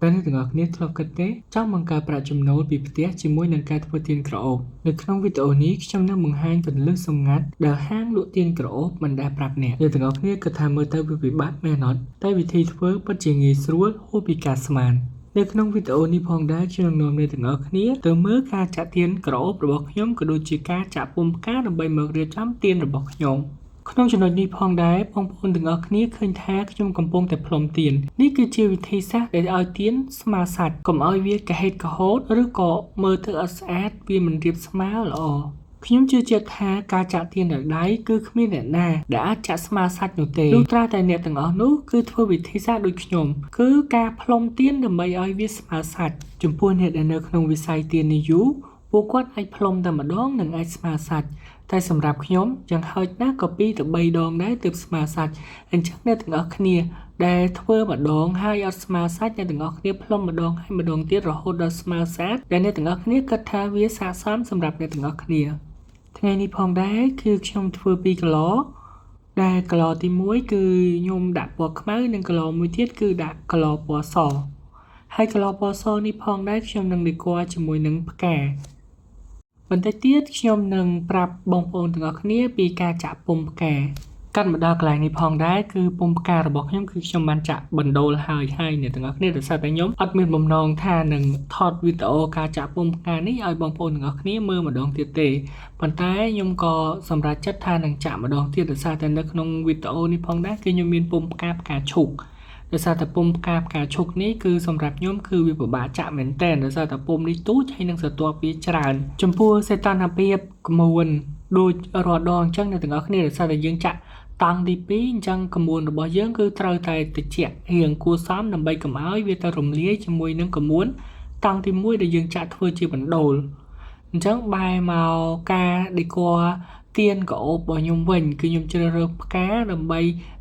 ពេលទាំងអស់គ្នាធ្លាប់គិតទេចង់បង្កើតប្រាក់ចំណូលពីផ្ទះជាមួយនឹងការធ្វើទៀនក្រអូបនៅក្នុងវីដេអូនេះខ្ញុំនឹងបង្ហាញគន្លឹះសម្ងាត់ដែលហាងលក់ទៀនក្រអូបមិនដែលប្រាប់អ្នកទាំងអស់គ្នាគិតថាមើលទៅវាពិបាកមែនអត់តែវិធីធ្វើពិតជាងាយស្រួលហួសពីការស្មាននៅក្នុងវីដេអូនេះផងដែរខ្ញុំនឹងនាំអ្នកទាំងអស់គ្នាទៅមើលការចាក់ទៀនក្រអូបរបស់ខ្ញុំក៏ដូចជាការចាក់ពុម្ពផ្កាដើម្បីមករៀបចំទៀនរបស់ខ្ញុំក្នុងចំណុចនេះផងដែរបងប្អូនទាំងអស់គ្នាឃើញថាខ្ញុំកំពុងតែផ្លុំទៀននេះគឺជាវិធីសាស្ត្រដែលឲ្យទៀនស្មើសាច់កុំឲ្យវាកាហេតុកហូតឬក៏មើលទៅអត់ស្អាតវាមិនរៀបស្មើល្អខ្ញុំជឿជាក់ថាការចាក់ទៀនដោយដៃគឺគ្មានអ្នកណាដែលអាចចាក់ស្មើសាច់នោះទេលុះត្រាតែអ្នកទាំងអស់នោះគឺធ្វើវិធីសាស្ត្រដូចខ្ញុំគឺការផ្លុំទៀនដើម្បីឲ្យវាស្មើសាច់ចំពោះអ្នកដែលនៅក្នុងវិស័យទៀននេះយូរពួកគាត់អាចផ្លុំតែម្ដងនិងអាចស្មើសាច់តែសម្រាប់ខ្ញុំយ៉ាងហោចណាស់ក៏2ទៅ3ដងដែរទើបស្មើសាច់អញ្ចឹងអ្នកទាំងអស់គ្នាដែលធ្វើម្ដងហើយអត់ស្មើសាច់អ្នកទាំងអស់គ្នាផ្លុំម្ដងហើយម្ដងទៀតរហូតដល់ស្មើសាច់ដែលអ្នកទាំងអស់គ្នាគិតថាវាស័ក្តិសមសម្រាប់អ្នកទាំងអស់គ្នាថ្ងៃនេះផងដែរគឺខ្ញុំធ្វើ2គីឡូដែលគីឡូទី1គឺខ្ញុំដាក់ពណ៌ខ្មៅនិងគីឡូមួយទៀតគឺដាក់គីឡូពណ៌សហើយគីឡូពណ៌សនេះផងដែរខ្ញុំនឹងដេក័រជាមួយនឹងផ្កាបន្តិចទៀតខ្ញុំនឹងប្រាប់បងប្អូនទាំងអស់គ្នាពីការចាក់ពុម្ពផ្កាកាត់មកដល់កន្លែងនេះផងដែរគឺពុម្ពផ្ការបស់ខ្ញុំគឺខ្ញុំបានចាក់បណ្ដូលហើយអ្នកទាំងអស់គ្នាដោយសារតែខ្ញុំអត់មានបំណងថានឹងថតវីដេអូការចាក់ពុម្ពផ្កានេះឲ្យបងប្អូនទាំងអស់គ្នាមើលម្ដងទៀតទេប៉ុន្តែខ្ញុំក៏សម្រេចចិត្តថានឹងចាក់ម្ដងទៀតដោយសារតែនៅក្នុងវីដេអូនេះផងដែរគឺខ្ញុំមានពុម្ពផ្កាឈូកដោយសារតែពុម្ពផ្កាឈុកនេះគឺសម្រាប់ខ្ញុំគឺវាពិបាកចាក់មែនតើដោយសារតែពុម្ពនេះទូចហើយនឹងស្រទាប់វាច្រើនចំពោះសេតនភាពក្មួយដូចរាល់ដងអញ្ចឹងអ្នកទាំងអស់គ្នាដោយសារតែយើងចាក់តង់ទី2អញ្ចឹងក្មួយរបស់យើងគឺត្រូវតែត្រជាក់រៀងគួរសមដើម្បីកុំឲ្យវាទៅរំលាយជាមួយនឹងក្មួយតង់ទី1ដែលយើងចាក់ធ្វើជាបណ្ដូលអញ្ចឹងបែរមកការដេក័រទៀនក្រអូបរបស់ខ្ញុំវិញគឺខ្ញុំជ្រើសរើសផ្កាដើម្បី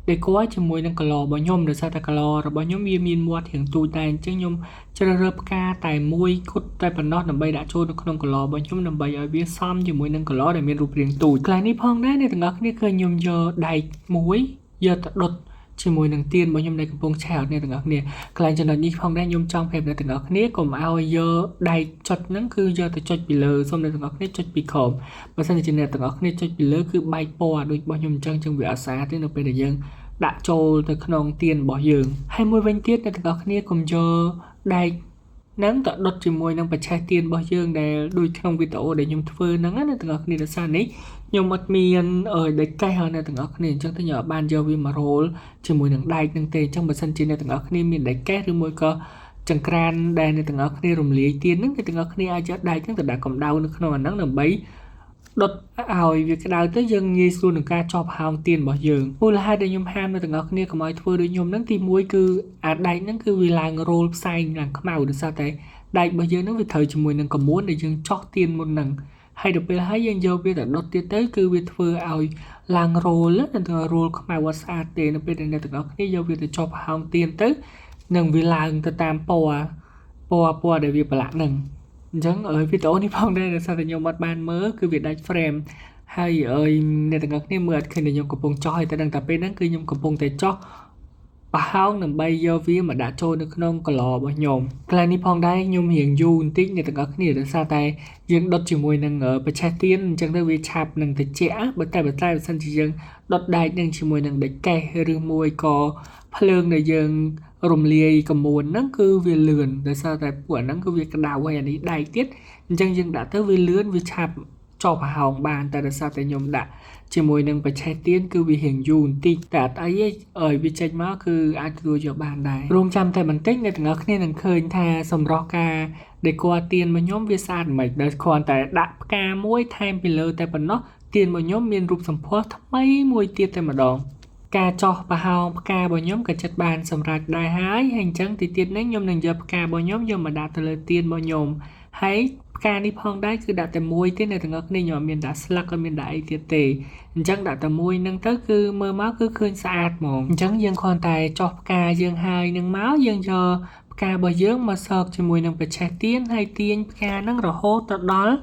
ដេក័រជាមួយនឹងគីឡូរបស់ខ្ញុំដោយសារតែគីឡូរបស់ខ្ញុំវាមានមាត់រៀងទូចតែអញ្ចឹងខ្ញុំជ្រើសរើសផ្កាតែមួយគត់តែប៉ុណ្ណោះដើម្បីដាក់ចូលនៅក្នុងគីឡូរបស់ខ្ញុំដើម្បីឲ្យវាសមជាមួយនឹងគីឡូដែលមានរូបរាងទូចកន្លែងនេះផងដែរអ្នកទាំងអស់គ្នាឃើញខ្ញុំយកដែកមួយយកទៅដុតជាមួយនឹងទៀនរបស់ខ្ញុំដែលកំពុងឆេះអ្នកទាំងអស់គ្នាកន្លែងចំណុចនេះផងដែរខ្ញុំចង់ប្រាប់អ្នកទាំងអស់គ្នាកុំឲ្យយកដែកចុចហ្នឹងគឺយកទៅចុចពីលើសូមអ្នកទាំងអស់គ្នាចុចពីក្រោមបើមិនជាអ្នកទាំងអស់គ្នាចុចពីលើគឺបែកពណ៌ដូចរបស់ខ្ញុំអញ្ចឹងវាអត់ស្អាតទេនៅពេលដែលយើងដាក់ចូលទៅក្នុងទៀនរបស់យើងហើយមួយវិញទៀតអ្នកទាំងអស់គ្នាកុំយកដែកនឹងទៅដុតជាមួយនឹងបច្ឆេះទៀនរបស់យើងដែលដូចក្នុងវីដេអូដែលខ្ញុំធ្វើហ្នឹងណាអ្នកទាំងអស់គ្នាដោយសារនេះខ្ញុំអត់មានដែកកេះឲ្យអ្នកទាំងអស់គ្នាអញ្ចឹងទៅខ្ញុំអត់បានយកវាមករ៉ូលជាមួយនឹងដែកហ្នឹងទេអញ្ចឹងបើសិនជាអ្នកទាំងអស់គ្នាមានដែកកេះឬមួយក៏ចង្ក្រានដែលអ្នកទាំងអស់គ្នារំលាយទៀនហ្នឹងអ្នកទាំងអស់គ្នាអាចយកដែកហ្នឹងទៅដាក់កម្ដៅនៅក្នុងអាហ្នឹងដើម្បីដុតឲ្យវាក្តៅទៅយើងងាយស្រួលនឹងការចោះប្រហោងទៀនរបស់យើងមូលហេតុដែលខ្ញុំហាមអ្នកទាំងអស់គ្នាកុំឲ្យធ្វើដូចខ្ញុំហ្នឹងទី1គឺអាដែកហ្នឹងគឺវាឡើងរ៉ូលផ្សែងឡើងខ្មៅដោយសារតែដែករបស់យើងហ្នឹងវាត្រូវជាមួយនឹងកមួនដែលយើងចោះទៀនមុនហ្នឹងហើយដល់ពេលហើយយើងយកវាទៅដុតទៀតទៅគឺវាធ្វើឲ្យឡើងរ៉ូលនិងរ៉ូលខ្មៅអត់ស្អាតទេនៅពេលដែលអ្នកទាំងអស់គ្នាយកវាទៅចោះប្រហោងទៀនទៅនឹងវាឡើងទៅតាមពណ៌ដែលវាប្រឡាក់ហ្នឹងអញ្ចឹងវីដេអូនេះផងដែរដោយសារតែខ្ញុំអត់បានមើលគឺវាដាច់ frame ហើយអ្នកទាំងអស់គ្នាមើលអត់ឃើញតែខ្ញុំកំពុងចោះហើយតែដឹងតែពេលហ្នឹងគឺខ្ញុំកំពុងតែចោះប្រហោងដើម្បីយកវាមកដាក់ចូលនៅក្នុងកឡោរបស់ខ្ញុំកន្លែងនេះផងដែរខ្ញុំរៀងយូរបន្តិចអ្នកទាំងអស់គ្នាដោយសារតែយើងដុតជាមួយនឹងបច្ឆេះទៀនអញ្ចឹងទៅវាឆាប់នឹងត្រជាក់បើសិនជាយើងដុតដែកនឹងជាមួយនឹងដែកកេះឬមួយក៏ភ្លើងដែលយើងរំលាយកមួនហ្នឹងគឺវាលឿនដោយសារតែពួកហ្នឹងគឺវាក្តៅហើយអានេះដែកទៀតអញ្ចឹងយើងដាក់ទៅវាលឿនវាឆាប់ចោលប្រហោងបានតែដោយសារតែខ្ញុំដាក់ជាមួយនឹងបច្ឆេះទៀនគឺវារៀងយូរបន្តិចតែអត់អីទេវាចេញមកគឺអាចទទួលយកបានដែររងចាំតែបន្តិចអ្នកទាំងអស់គ្នានឹងឃើញថាសម្រស់ការដេក័រទៀនរបស់ខ្ញុំវាស្អាតមិនដោយគ្រាន់តែដាក់ផ្កាមួយថែមពីលើតែប៉ុណ្ណោះទៀនរបស់ខ្ញុំមានរូបសម្ផស្សថ្មីមួយទៀតតែម្ដងការចោះប្រហោងផ្ការបស់ខ្ញុំក៏ចិត្តបានសម្រេចដែរហើយអញ្ចឹងទីទៀតនេះខ្ញុំនឹងយកផ្ការបស់ខ្ញុំយកមកដាក់ទៅលើទៀនរបស់ខ្ញុំហើយផ្កានេះផងដែរគឺដាក់តែមួយទេអ្នកទាំងអស់គ្នាខ្ញុំអត់មានដាក់ស្លឹកអត់មានដាក់អីទៀតទេអញ្ចឹងដាក់តែមួយហ្នឹងទៅគឺមើលមកគឺឃើញស្អាតហ្មងអញ្ចឹងយើងគ្រាន់តែចោះផ្កាយើងហើយនឹងមកយើងយកផ្ការបស់យើងមកសកជាមួយនឹងបច្ឆេះទៀនហើយទាញផ្កាហ្នឹងរហូតទៅដល់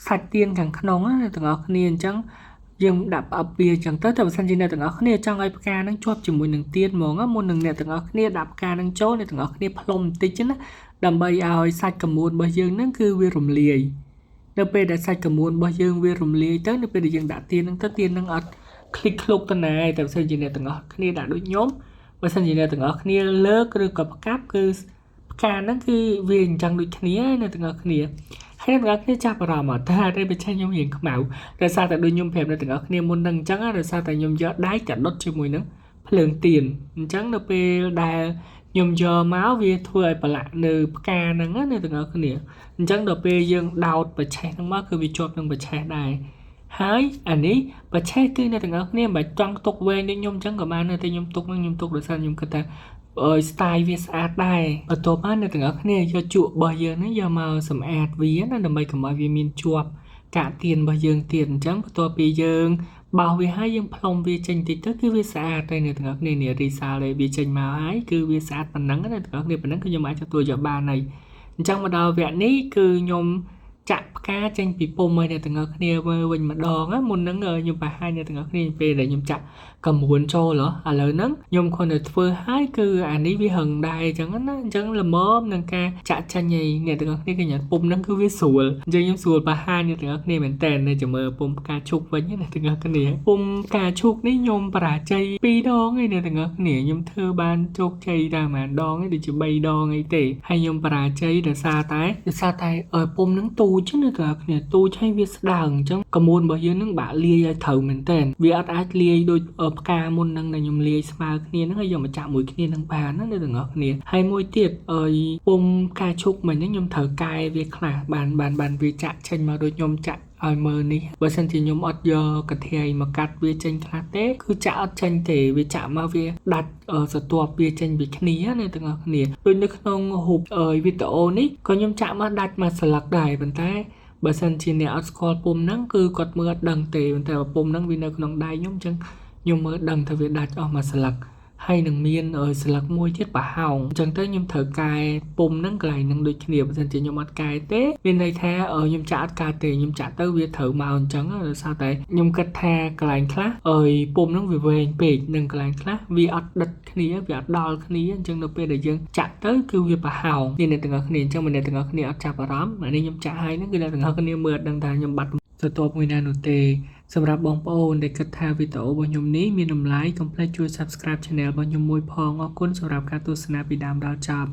សាច់ទៀនខាងក្នុងណាអ្នកទាំងអស់គ្នាអញ្ចឹង យើងដាក់ផ្អាប់វាអញ្ចឹងទៅតែបើសិនជាអ្នកទាំងអស់គ្នាចង់ឲ្យផ្កាហ្នឹងជាប់ជាមួយនឹងទៀនហ្មងមុននឹងអ្នកទាំងអស់គ្នាដាក់ផ្កាហ្នឹងចូលអ្នកទាំងអស់គ្នាផ្លុំបន្តិចណាដើម្បីឲ្យសាច់កមួនរបស់យើងហ្នឹងគឺវារំលាយនៅពេលដែលសាច់កមួនរបស់យើងវារំលាយទៅនៅពេលដែលយើងដាក់ទៀនហ្នឹងទៅទៀនហ្នឹងអត់คลิกឃ្លុកទៅណាតែបើសិនជាអ្នកទាំងអស់គ្នាដាក់ដូចខ្ញុំបើសិនជាអ្នកទាំងអស់គ្នាលើកឬក៏ផ្កាប់គឺផ្កាហ្នឹងគឺវាអញ្ចឹងដូចគ្នាអ្នកទាំងអស់គ្នាហើយអ្នកទាំងអស់គ្នាចាប់អារម្មណ៍តែតែបើឆាខ្ញុំរៀងខ្មៅដោយសារតែដូចខ្ញុំប្រាប់អ្នកទាំងអស់គ្នាមុនហ្នឹងអញ្ចឹងដោយសារតែខ្ញុំយកដៃតែដុតជាមួយនឹងភ្លើងទៀនអញ្ចឹងនៅពេលដែលខ្ញុំយកមកវាធ្វើឲ្យប្រឡាក់នៅផ្កាហ្នឹងណាអ្នកទាំងអស់គ្នាអញ្ចឹងដល់ពេលយើងដោតបច្ឆេះហ្នឹងមកគឺវាជាប់នឹងបច្ឆេះដែរហើយអានេះបច្ឆេះគឺអ្នកទាំងអស់គ្នាមិនបាច់ចង់ទុកវែងដូចខ្ញុំអញ្ចឹងក៏បានតែខ្ញុំទុកនឹងខ្ញុំទុកដោយសារខ្ញុំគិតថាstyle វាស្អាតដែរបន្ទាប់មកអ្នកទាំងអស់គ្នាយកជក់របស់យើងហ្នឹងយកមកសម្អាតវាណាដើម្បីកុំឲ្យវាមានជាប់កាកទៀនរបស់យើងទៀតអញ្ចឹងបន្ទាប់ពីយើងបោសវាហើយយើងផ្លុំវាចេញតិចទៅគឺវាស្អាតហើយអ្នកទាំងអស់គ្នានេះរីសាលវាចេញមកហើយគឺវាស្អាតប៉ុណ្ណឹងណាអ្នកទាំងអស់គ្នាប៉ុណ្ណឹងគឺខ្ញុំអាចទទួលយកបានហើយអញ្ចឹងមកដល់វគ្គនេះគឺខ្ញុំចាក់ផ្កាចេញពីពុំឲ្យអ្នកទាំងអស់គ្នាមើលវិញម្ដងមុនហ្នឹងខ្ញុំបង្ហាញអ្នកទាំងអស់គ្នាពេលដែលខ្ញុំចាក់កមួនចូលឥឡូវហ្នឹងខ្ញុំគ្រាន់តែធ្វើឲ្យគឺអានេះវាហឹងដែរអញ្ចឹងណាអញ្ចឹងល្មមនឹងការចាក់ចាញ់ឲ្យអ្នកទាំងអស់គ្នាឃើញពុំហ្នឹងគឺវាស្រួលអញ្ចឹងខ្ញុំស្រួលបង្ហាញអ្នកទាំងអស់គ្នាមែនតើនៅចាំមើលពុំផ្កាឈូកវិញអ្នកទាំងអស់គ្នាពុំផ្កាឈូកនេះខ្ញុំបរាជ័យ2ដងឯអ្នកទាំងអស់គ្នាខ្ញុំធ្វើបានជោគជ័យតែប្រហែលដងឯដូចជា3ដងអីទេហើយខ្ញុំបរាជ័យដោយសារតែពុំហ្នឹងទូចណាទាំងអស់គ្នាទូចឲ្យវាស្ដើងអញ្ចឹងកមួនរបស់យើងហ្នឹងបាក់លាយឲ្យត្រូវមែនតើវាអត់អាចលាយដូចផ្កាមុនហ្នឹងដែលខ្ញុំលាយស្មើគ្នាហ្នឹងហើយយកមកចាក់មួយគ្នានឹងបានណាអ្នកទាំងអស់គ្នាហើយមួយទៀតពុំផ្កាឈូកមិញហ្នឹងខ្ញុំត្រូវកែវាខ្លះបានវាចាក់ចេញមកដូចខ្ញុំចាក់ឲ្យមើលនេះបើសិនជាខ្ញុំអត់យកកាធាយមកកាត់វាចេញខ្លះទេគឺចាក់អត់ចេញទេវាចាក់មកវាដាច់សន្ទាប់វាចេញពីគ្នាណាទាំងអស់គ្នាដូចនៅក្នុងរូបវីដេអូនេះក៏ខ្ញុំចាក់មកដាច់មកស្លឹកដែរប៉ុន្តែបើសិនជាអ្នកអត់ស្គាល់ពុំហ្នឹងគឺគាត់មើលអត់ដឹងទេប៉ុន្តែពុំហ្នឹងវានៅក្នុងដៃខ្ញុំអញ្ចឹងខ្ញុំមើលដឹងថាវាដាច់អស់មួយស្លឹកហើយនឹងមានស្លឹកមួយទៀតប្រហោងអញ្ចឹងទៅខ្ញុំត្រូវកែពុំហ្នឹងកន្លែងហ្នឹងដូចគ្នាបើមិនជាខ្ញុំអត់កែទេមានន័យថាខ្ញុំចាក់អត់កែទេខ្ញុំចាក់ទៅវាត្រូវមកអញ្ចឹងដោយសារតែខ្ញុំគិតថាកន្លែងខ្លះពុំហ្នឹងវាវែងពេកនិងកន្លែងខ្លះវាអត់ដិតគ្នាវាអត់ដល់គ្នាអញ្ចឹងនៅពេលដែលយើងចាក់ទៅគឺវាប្រហោងនេះអ្នកទាំងអស់គ្នាអញ្ចឹងអ្នកទាំងអស់គ្នាអត់ចាប់អារម្មណ៍អានេះខ្ញុំចាក់ឲ្យហ្នឹងគឺអ្នកទាំងអស់គ្នាមើលដឹងថាខ្ញុំបាត់បន្ទាប់មួយណានោះទេសម្រាប់បងប្អូនដែលគិតថាវីដេអូរបស់ខ្ញុំនេះមានតម្លៃកុំភ្លេចជួយ Subscribe Channel របស់ខ្ញុំមួយផងអរគុណសម្រាប់ការទស្សនាពីដើមដល់ចប់